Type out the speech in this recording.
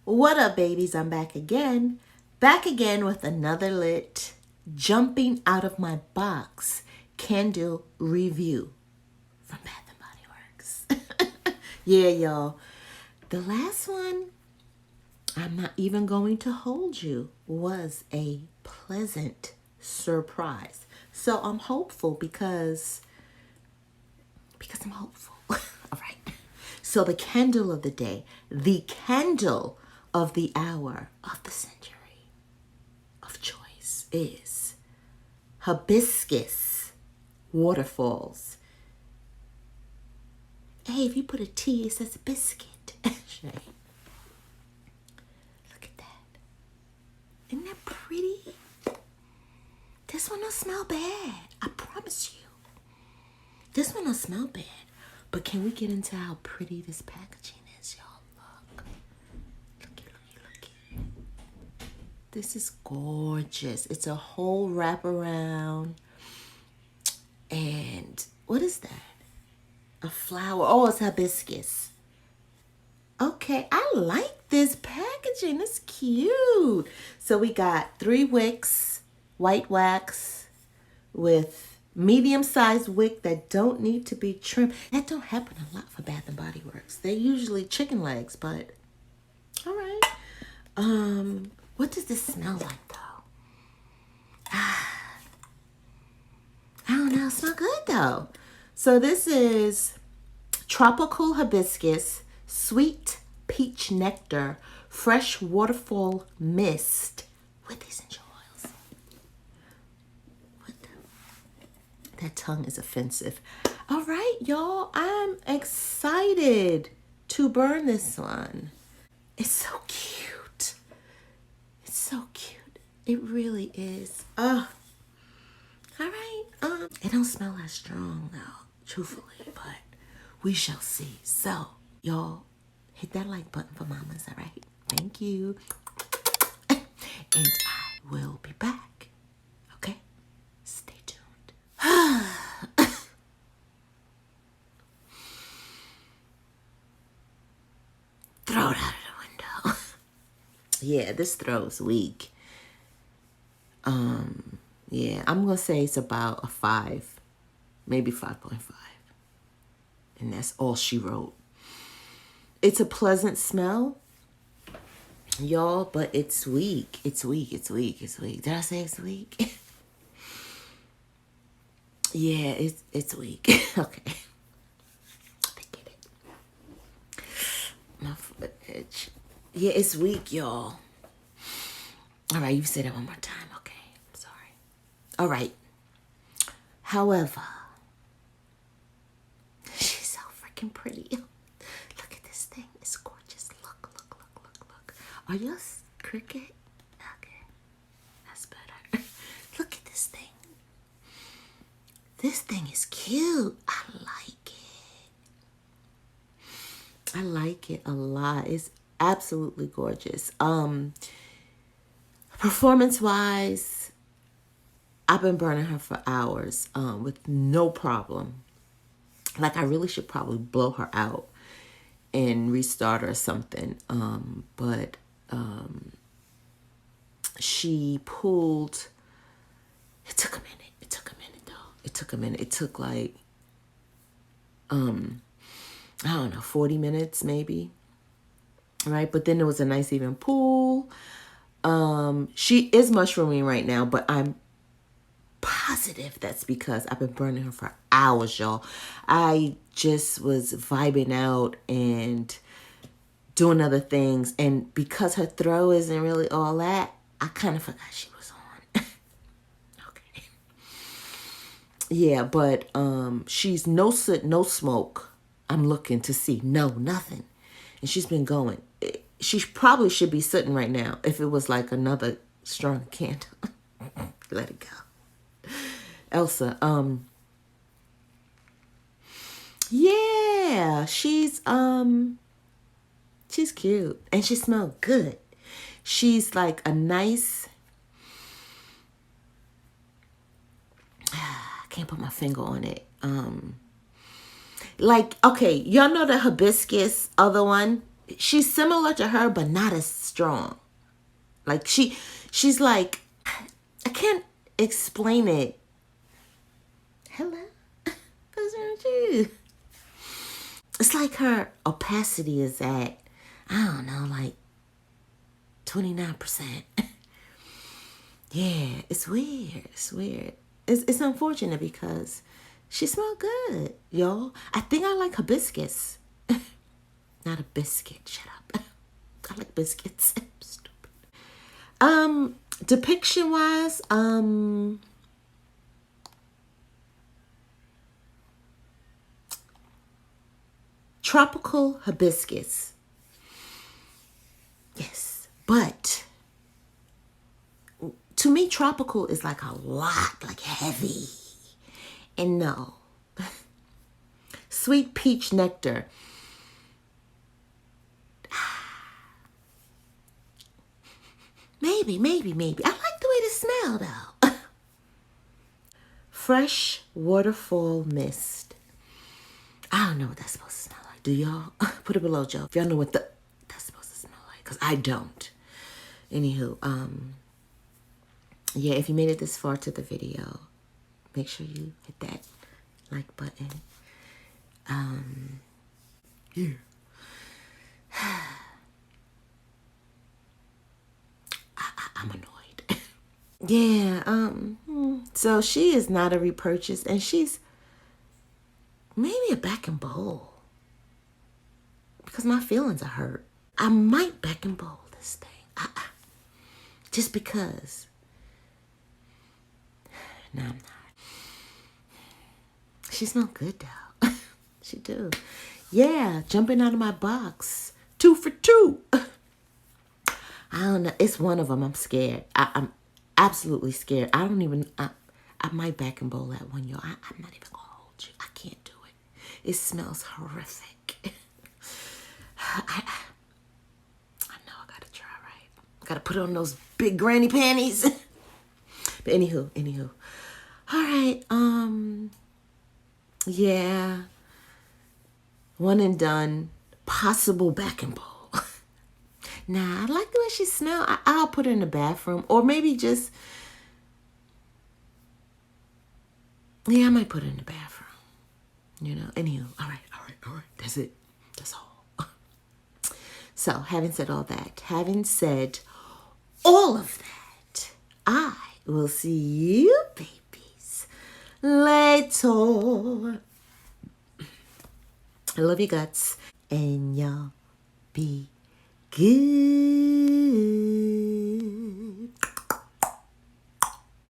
What up, babies? I'm back again. Back again with another lit, jumping out of my box candle review from Bath and Body Works. Yeah, y'all. The last one, I'm not even going to hold you, was a pleasant surprise. So I'm hopeful because I'm hopeful. All right. So the candle of the day, the candle of the hour, of the century, of choice is Hibiscus Waterfalls. Hey, if you put a T, it says biscuit. Look at that. Isn't that pretty? This one don't smell bad. I promise you. This one don't smell bad. But can we get into how pretty this packaging is, y'all? Look. Looky. This is gorgeous. It's a whole wraparound. And what is that? A flower. Oh, it's hibiscus. Okay, I like this packaging. It's cute. So we got 3 wicks, white wax with medium-sized wick that don't need to be trimmed. That don't happen a lot for Bath and Body Works. They're usually chicken legs, but all right. What does this smell like though? I don't know. It smells good though. So this is tropical hibiscus, sweet peach nectar, fresh waterfall mist with essential oils. What the? That tongue is offensive. All right, y'all. I'm excited to burn this one. It's so cute. It's so cute. It really is. All right. It don't smell as strong though, truthfully, but we shall see. So, y'all, hit that like button for mamas, all right? Thank you. And I will be back. Okay? Stay tuned. Throw it out of the window. Yeah, this throw's weak. Yeah, I'm gonna say it's about a 5, maybe 5.5. And that's all she wrote. It's a pleasant smell, y'all, but it's weak. It's weak. Did I say it's weak? Yeah, it's weak. Okay. I get it. My foot itch. Yeah, it's weak, y'all. All right, you say that one more time. Okay, I'm sorry. All right. However, she's so freaking pretty. Look at this thing. It's gorgeous. Look. Are you a cricket? Okay, that's better. Look at this thing. This thing is cute. I like it a lot. It's absolutely gorgeous. Performance-wise, I've been burning her for hours with no problem. Like, I really should probably blow her out and restart her or something. But she pulled. It took a minute. Though. It took a minute. It took like, I don't know, 40 minutes maybe. Right? But then there was a nice even pull. She is mushrooming right now, but I'm positive that's because I've been burning her for hours, y'all. I just was vibing out and doing other things, and because her throw isn't really all that, I kind of forgot she was on. Okay. Yeah, but she's no soot, no smoke. I'm looking to see. No, nothing. And she's been going. She probably should be sitting right now if it was like another strong candle. Let it go. Elsa, yeah, she's cute and she smells good. She's like a nice, I can't put my finger on it. Like, okay, y'all know the hibiscus other one? she's similar to her, but not as strong. Like she's like, I can't explain it. Hello, what's wrong with you? It's like her opacity is at, I don't know, like 29%. Yeah, it's weird. It's weird. It's unfortunate because she smelled good, y'all. I think I like hibiscus. Not a biscuit. Shut up. I like biscuits. Stupid. Depiction wise, tropical hibiscus. Yes, but to me, tropical is like a lot, like heavy. And no. Sweet peach nectar. Maybe. I like the way it smell though. Fresh waterfall mist. I don't know what that's supposed to smell like. Do y'all? Put it below, Joe. If y'all know what that's supposed to smell like, because I don't. Anywho, yeah, if you made it this far to the video, make sure you hit that like button. Yeah. I'm annoyed. Yeah, so she is not a repurchase, and she's maybe a back and bowl because my feelings are hurt. I might back and bowl this thing. Just because. No, I'm not. She smells good though. She do. Yeah, jumping out of my box. 2 for 2. I don't know. It's one of them. I'm scared. I'm absolutely scared. I don't even. I might back and bowl that one, y'all. I'm not even gonna hold you. I can't do it. It smells horrific. I know I gotta try, right? Gotta put on those big granny panties. But anywho. All right. Yeah. One and done. Possible back and bowl. Nah, I like the way she smells. I'll put her in the bathroom. Or maybe just... Yeah, I might put her in the bathroom. You know? Anywho. All right. That's it. That's all. So, having said all that, having said all of that, I will see you, babies, later. I love you guts. And y'all be good.